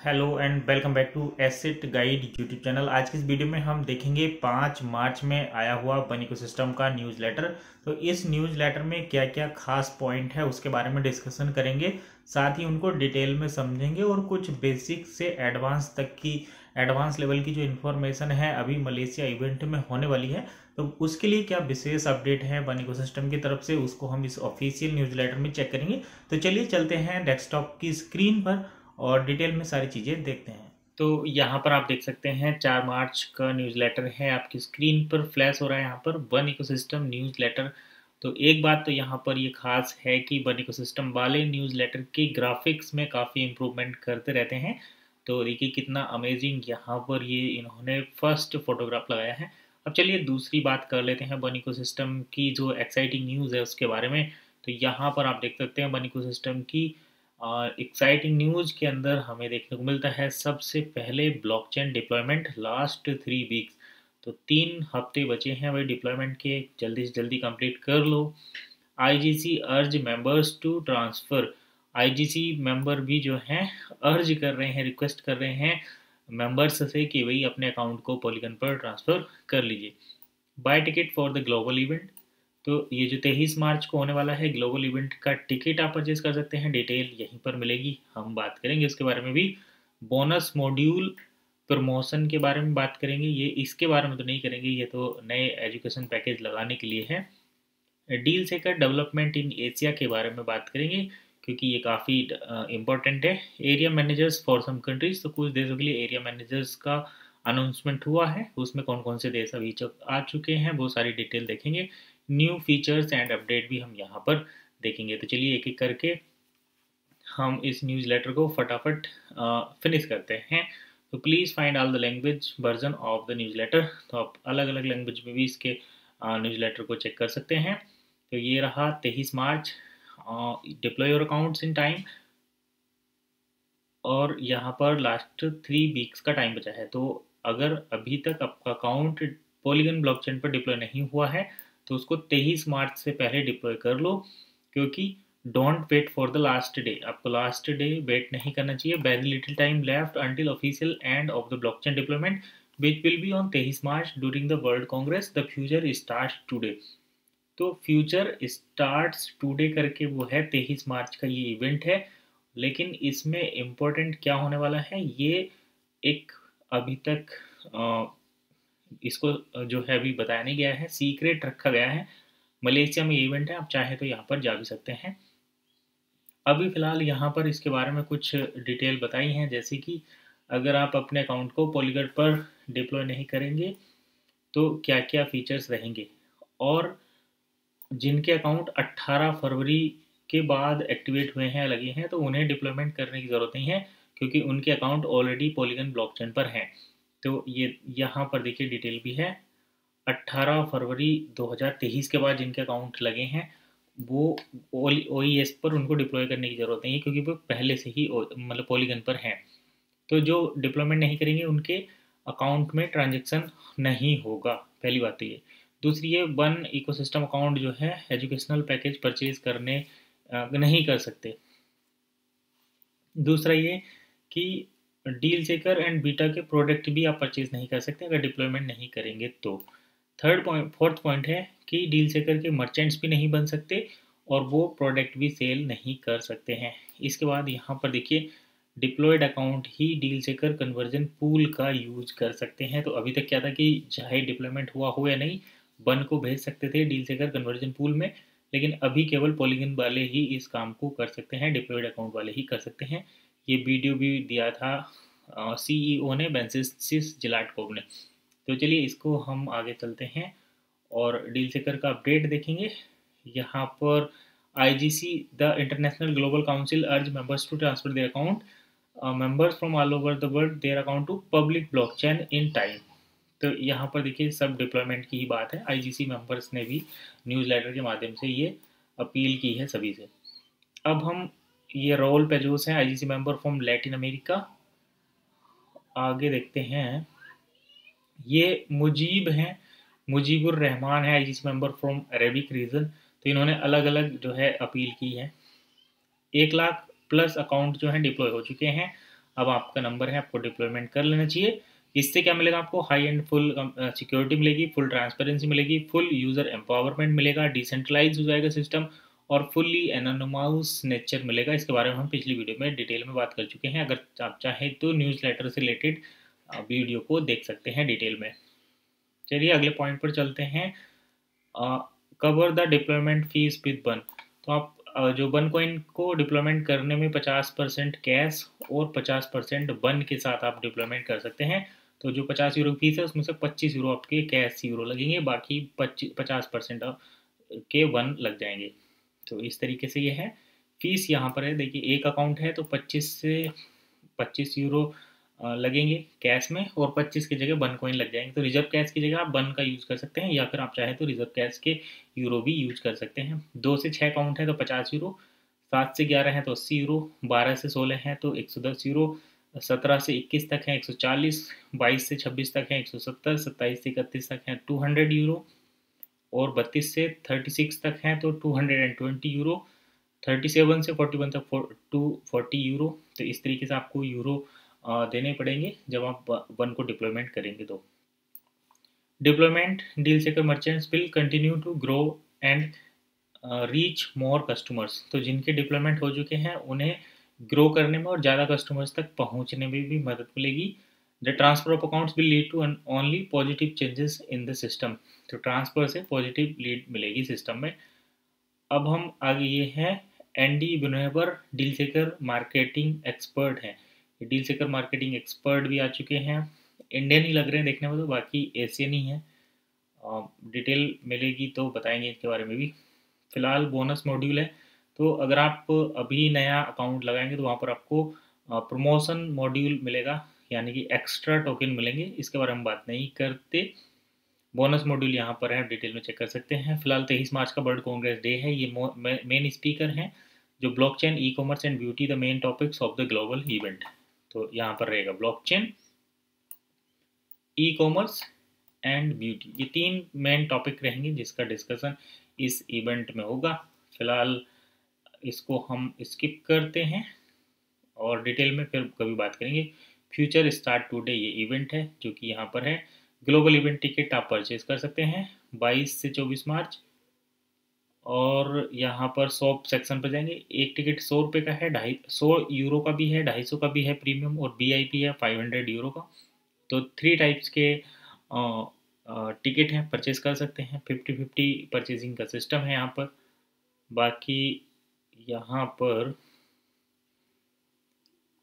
Hello and welcome back to asset guide YouTube channel. आज की इस वीडियो में हम देखेंगे 5 मार्च में आया हुआ वन इकोसिस्टम का न्यूज़लेटर। तो इस न्यूज़लेटर में क्या क्या खास पॉइंट है उसके बारे में डिस्कशन करेंगे, साथ ही उनको डिटेल में समझेंगे और कुछ बेसिक से एडवांस तक की एडवांस लेवल की जो इन्फॉर्मेशन है अभी मलेशिया इवेंट में होने वाली है, तो उसके लिए क्या विशेष अपडेट है वन इकोसिस्टम की तरफ से, उसको हम इस ऑफिशियल न्यूज़लेटर में चेक करेंगे। तो चलिए चलते हैं डेस्कटॉप की स्क्रीन पर और डिटेल में सारी चीज़ें देखते हैं। तो यहाँ पर आप देख सकते हैं 4 मार्च का न्यूज़लेटर है, आपकी स्क्रीन पर फ्लैश हो रहा है यहाँ पर वन इकोसिस्टम न्यूज़लेटर। तो एक बात तो यहाँ पर ये खास है कि वन इकोसिस्टम वाले न्यूज़लेटर के ग्राफिक्स में काफ़ी इम्प्रूवमेंट करते रहते हैं। तो देखिए कितना अमेजिंग यहाँ पर ये इन्होंने फर्स्ट फोटोग्राफ लगाया है। अब चलिए दूसरी बात कर लेते हैं वन इकोसिस्टम की जो एक्साइटिंग न्यूज़ है उसके बारे में। तो यहाँ पर आप देख सकते हैं वन इकोसिस्टम की एक्साइटिंग न्यूज़ के अंदर हमें देखने को मिलता है सबसे पहले ब्लॉकचेन डिप्लॉयमेंट लास्ट 3 वीक्स। तो 3 हफ्ते बचे हैं भाई डिप्लॉयमेंट के, जल्दी से जल्दी कंप्लीट कर लो। IGC urge members to transfer. IGC member भी जो हैं अर्ज कर रहे हैं, रिक्वेस्ट कर रहे हैं मेंबर्स से कि भाई अपने अकाउंट को पॉलीगन पर ट्रांसफ़र कर लीजिए। Buy ticket for the global event. तो ये जो 23 मार्च को होने वाला है ग्लोबल इवेंट का टिकट आप परचेज कर सकते हैं, डिटेल यहीं पर मिलेगी, हम बात करेंगे इसके बारे में भी। बोनस मॉड्यूल प्रमोशन के बारे में बात करेंगे, ये इसके बारे में तो नहीं करेंगे, ये तो नए एजुकेशन पैकेज लगाने के लिए है। डील सेकर डेवलपमेंट इन एशिया के बारे में बात करेंगे क्योंकि ये काफ़ी इम्पोर्टेंट है। Area managers for some countries, तो कुछ देशों के लिए एरिया मैनेजर्स का अनाउंसमेंट हुआ है, उसमें कौन कौन से देश अभी आ चुके हैं वो सारी डिटेल देखेंगे। न्यू फीचर्स एंड अपडेट भी हम यहाँ पर देखेंगे। तो चलिए एक एक करके हम इस न्यूज़ लेटर को फटाफट फिनिश करते हैं। तो please find all the language version of the newsletter. तो आप अलग अलग लैंग्वेज में भी इसके न्यूज़ लेटर को चेक कर सकते हैं। तो ये रहा 23 March, deploy your accounts in time, और यहाँ पर लास्ट 3 वीक्स का टाइम बचा है। तो अगर अभी तक आपका अकाउंट पॉलीगन ब्लॉकचेन पर डिप्लॉय नहीं हुआ है तो उसको 23 मार्च से पहले डिप्लॉय कर लो, क्योंकि don't wait for the last day, आपको लास्ट डे वेट नहीं करना चाहिए। Very little time left until official end of the blockchain deployment which will be on 23 March during the world congress. The future starts today. तो future starts today करके वो है 23 मार्च का ये इवेंट है, लेकिन इसमें इम्पोर्टेंट क्या होने वाला है, ये एक अभी तक इसको जो है अभी बताया नहीं गया है, सीक्रेट रखा गया है। मलेशिया में इवेंट है, आप चाहे तो यहाँ पर जा भी सकते हैं। अभी फ़िलहाल यहाँ पर इसके बारे में कुछ डिटेल बताई हैं, जैसे कि अगर आप अपने अकाउंट को पॉलीगन पर डिप्लॉय नहीं करेंगे तो क्या क्या फीचर्स रहेंगे, और जिनके अकाउंट 18 फरवरी के बाद एक्टिवेट हुए हैं लगे हैं तो उन्हें डिप्लॉयमेंट करने की ज़रूरत नहीं है, क्योंकि उनके अकाउंट ऑलरेडी पॉलीगन ब्लॉकचेन पर हैं। तो ये यहाँ पर देखिए डिटेल भी है। 18 फरवरी 2023 के बाद जिनके अकाउंट लगे हैं वो OES पर उनको डिप्लॉय करने की ज़रूरत नहीं है, क्योंकि वो पहले से ही मतलब पॉलीगन पर हैं। तो जो डिप्लॉयमेंट नहीं करेंगे उनके अकाउंट में ट्रांजेक्शन नहीं होगा, पहली बात तो ये। दूसरी ये वन इकोसिस्टम अकाउंट जो है एजुकेशनल पैकेज परचेज करने नहीं कर सकते। दूसरा ये कि डील चेकर एंड बीटा के प्रोडक्ट भी आप परचेज नहीं कर सकते अगर डिप्लॉयमेंट नहीं करेंगे तो। फोर्थ पॉइंट है कि डील चेकर के मर्चेंट्स भी नहीं बन सकते और वो प्रोडक्ट भी सेल नहीं कर सकते हैं। इसके बाद यहाँ पर देखिए डिप्लॉयड अकाउंट ही डील चेकर कन्वर्जन पूल का यूज कर सकते हैं। तो अभी तक क्या था कि चाहे डिप्लॉयमेंट हुआ हो या नहीं, वन को भेज सकते थे डील चेकर कन्वर्जन पूल में, लेकिन अभी केवल पॉलीगन वाले ही इस काम को कर सकते हैं, डिप्लॉयड अकाउंट वाले ही कर सकते हैं। ये वीडियो भी दिया था CEO ने, बेंसिस जिलाटकोव ने। तो चलिए इसको हम आगे चलते हैं और डील चेकर का अपडेट देखेंगे। यहाँ पर IGC the international global council urge members to transfer their account members from all over the world their account to public blockchain in time. तो यहाँ पर देखिए सब डिप्लॉयमेंट की ही बात है। IGC मेंबर्स ने भी न्यूज़ लेटर के माध्यम से ये अपील की है सभी से। अब हम ये रोल पेजोस हैं IGC member from Latin America, आगे देखते हैं। ये मुजीब हैं, मुजीबुर रहमान है IGC member from Arabic region. तो इन्होंने अलग अलग जो है अपील की है। 1 लाख प्लस अकाउंट जो है डिप्लॉय हो चुके हैं। अब आपका नंबर है, आपको डिप्लॉयमेंट कर लेना चाहिए। इससे क्या मिलेगा आपको? हाई एंड फुल सिक्योरिटी मिलेगी, फुल ट्रांसपेरेंसी मिलेगी, फुल यूज़र एम्पावरमेंट मिलेगा, डिसेंट्रलाइज हो जाएगा सिस्टम, और फुल्ली एनोनिमस नेचर मिलेगा। इसके बारे में हम पिछली वीडियो में डिटेल में बात कर चुके हैं। अगर आप चाहें तो न्यूज़लेटर से रिलेटेड वीडियो को देख सकते हैं डिटेल में। चलिए अगले पॉइंट पर चलते हैं। Cover the deployment fees with बन। तो आप जो बन कॉइन को डिप्लॉयमेंट करने में 50% कैश और 50% बन के साथ आप डिप्लॉयमेंट कर सकते हैं। तो जो 50 यूरो फीस है उसमें से 25 यूरो आपके कैश यूरो लगेंगे, बाकी 50% के वन लग जाएंगे। तो इस तरीके से ये है। फीस यहाँ पर है, देखिए एक अकाउंट है तो 25 यूरो लगेंगे कैश में, और 25 की जगह बन कॉइन लग जाएंगे। तो रिजर्व कैश की जगह आप बन का यूज़ कर सकते हैं, या फिर आप चाहे तो रिजर्व कैश के यूरो भी यूज कर सकते हैं। 2 से 6 अकाउंट है तो 50 यूरो, 7 से 11 है तो 80 यूरो, 12 से 16 है तो 110 यूरो, 17 से 21 तक है 140, 22 से 26 तक है 170, 27 से 31 तक है 200 यूरो, और 32 से 36 तक है तो 220 यूरो, 37 से 41 तक 240 यूरो। तो इस तरीके से आपको यूरो देने पड़ेंगे जब आप वन को डिप्लॉयमेंट करेंगे। तो deployment deal seeker merchants will continue to grow and reach more customers. तो जिनके डिप्लॉयमेंट हो चुके हैं उन्हें ग्रो करने में और ज़्यादा कस्टमर्स तक पहुंचने में भी मदद मिलेगी। The transfer of accounts will lead to only positive changes in the system. तो ट्रांसफर से पॉजिटिव लीड मिलेगी सिस्टम में। अब हम आगे ये हैं, Andy Bunever deal seeker marketing expert हैं। डील सेकर मार्केटिंग एक्सपर्ट भी आ चुके हैं। इंडियन ही लग रहे हैं देखने में, तो बाकी एशियन ही है। डिटेल मिलेगी तो बताएंगे इसके बारे में भी। फिलहाल बोनस मॉड्यूल है, तो अगर आप अभी नया अकाउंट लगाएंगे तो वहाँ पर आपको प्रमोशन मॉड्यूल मिलेगा, यानी कि एक्स्ट्रा टोकन मिलेंगे। इसके बारे में बात नहीं करते। बोनस मॉड्यूल यहाँ पर है, आप डिटेल में चेक कर सकते हैं। फिलहाल 23 मार्च का वर्ल्ड कांग्रेस डे है। ये मेन स्पीकर हैं जो blockchain, e commerce and beauty the main topics of the global event. तो यहाँ पर रहेगा blockchain, e commerce and beauty, ये 3 मेन टॉपिक रहेंगे जिसका डिस्कशन इस इवेंट में होगा। फिलहाल इसको हम स्किप करते हैं और डिटेल में फिर कभी बात करेंगे। फ्यूचर स्टार्ट टुडे ये इवेंट है जो कि यहाँ पर है। ग्लोबल इवेंट टिकट आप परचेज कर सकते हैं 22 से 24 मार्च, और यहाँ पर शॉप सेक्शन पर जाएंगे। एक टिकट 100 रुपये का है, 100 यूरो का भी है, 250 का भी है प्रीमियम, और VIP है 500 यूरो का। तो 3 टाइप्स के टिकट हैं, परचेज कर सकते हैं। 50-50 परचेजिंग का सिस्टम है यहाँ पर। बाकी यहाँ पर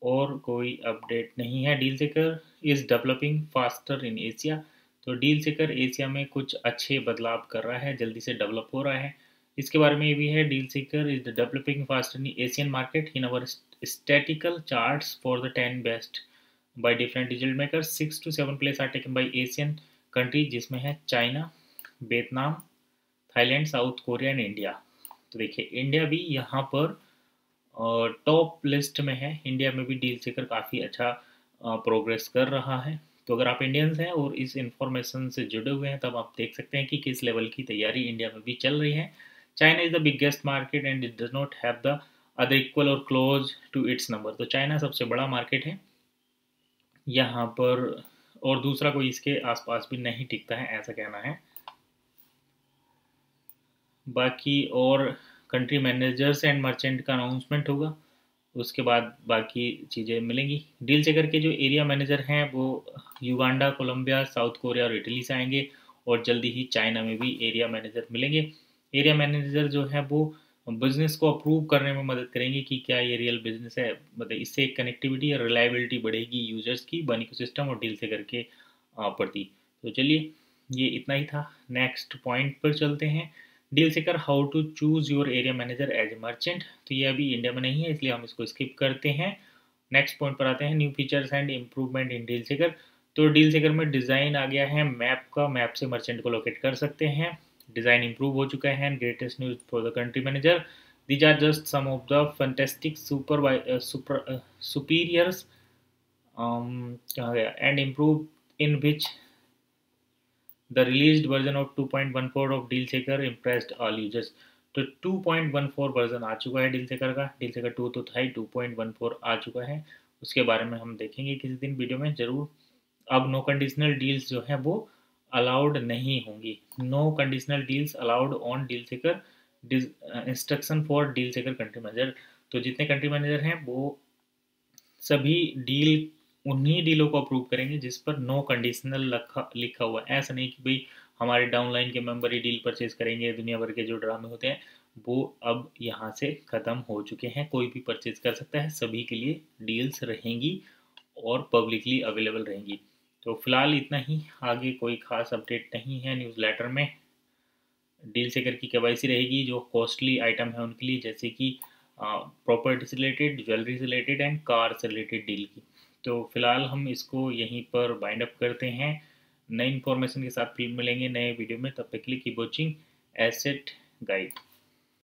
और कोई अपडेट नहीं है। डील सेकर is developing faster in Asia. तो डील सेकर एशिया में कुछ अच्छे बदलाव कर रहा है, जल्दी से डेवलप हो रहा है। इसके बारे में ये भी है, deal seeker is developing faster in Asian market in our statistical charts for the 10 best buy different digital makers. 6 to 7 place are taken by Asian country, जिसमें है China, Vietnam, Thailand, South Korea and India. तो देखिए India भी यहाँ पर top list में है। India में भी डील सेकर काफ़ी अच्छा प्रोग्रेस कर रहा है। तो अगर आप इंडियंस हैं और इस इंफॉर्मेशन से जुड़े हुए हैं तब आप देख सकते हैं कि किस लेवल की तैयारी इंडिया में भी चल रही है। China is the biggest market and it does not have the other equal और क्लोज टू इट्स नंबर। तो चाइना सबसे बड़ा मार्केट है यहाँ पर, और दूसरा कोई इसके आसपास भी नहीं टिकता है, ऐसा कहना है। बाकी और कंट्री मैनेजर्स एंड मर्चेंट का अनाउंसमेंट होगा, उसके बाद बाकी चीज़ें मिलेंगी। डील चेकर के जो एरिया मैनेजर हैं वो युगांडा, कोलंबिया, साउथ कोरिया और इटली से आएंगे, और जल्दी ही चाइना में भी एरिया मैनेजर मिलेंगे। एरिया मैनेजर जो है वो बिजनेस को अप्रूव करने में मदद करेंगे कि क्या ये रियल बिजनेस है। मतलब इससे कनेक्टिविटी और रिलायबिलिटी बढ़ेगी यूजर्स की वन इकोसिस्टम और डील चेकर के प्रति। तो चलिए ये इतना ही था। नेक्स्ट पॉइंट पर चलते हैं। Deal seeker how to choose your area manager as a merchant. तो ये अभी इंडिया में नहीं है इसलिए हम इसको स्किप करते हैं। नेक्स्ट पॉइंट पर आते हैं, new features and improvement in deal सेकर। तो डील सेकर में डिज़ाइन आ गया है मैप का, मैप से मर्चेंट को लोकेट कर सकते हैं। डिज़ाइन इंप्रूव हो चुका है। Greatest news for the country manager, these are just some of the fantastic superiors कहा गया and improve in which The released version of 2.14 of Deal Seeker impressed all users. तो 2.14 version आ चुका है deal सेकर का। डील सेकर 2 तो था ही, 2.14 आ चुका है। उसके बारे में हम देखेंगे किसी दिन वीडियो में ज़रूर। अब नो कंडीशनल डील्स जो है वो अलाउड नहीं होंगी। No conditional deals allowed on deal seeker instruction for deal seeker country manager. तो जितने कंट्री मैनेजर हैं वो सभी डील उन्हीं डीलों को अप्रूव करेंगे जिस पर नो कंडीशनल लिखा हुआ है। ऐसा नहीं कि भाई हमारे डाउनलाइन के मेंबर ही डील परचेज करेंगे। दुनिया भर के जो ड्रामे होते हैं वो अब यहाँ से ख़त्म हो चुके हैं। कोई भी परचेज कर सकता है, सभी के लिए डील्स रहेंगी और पब्लिकली अवेलेबल रहेंगी। तो फिलहाल इतना ही, आगे कोई खास अपडेट नहीं है न्यूज़ लेटर में। डील सेकर की केवाईसी रहेगी जो कॉस्टली आइटम है उनके लिए, जैसे कि प्रॉपर्टी से रिलेटेड, ज्वेलरी से रिलेटेड एंड कार से रिलेटेड डील की। तो फिलहाल हम इसको यहीं पर बाइंड अप करते हैं। नई इन्फॉर्मेशन के साथ फिर मिलेंगे नए वीडियो में। तब तक के लिए कीप वॉचिंग एसेट गाइड।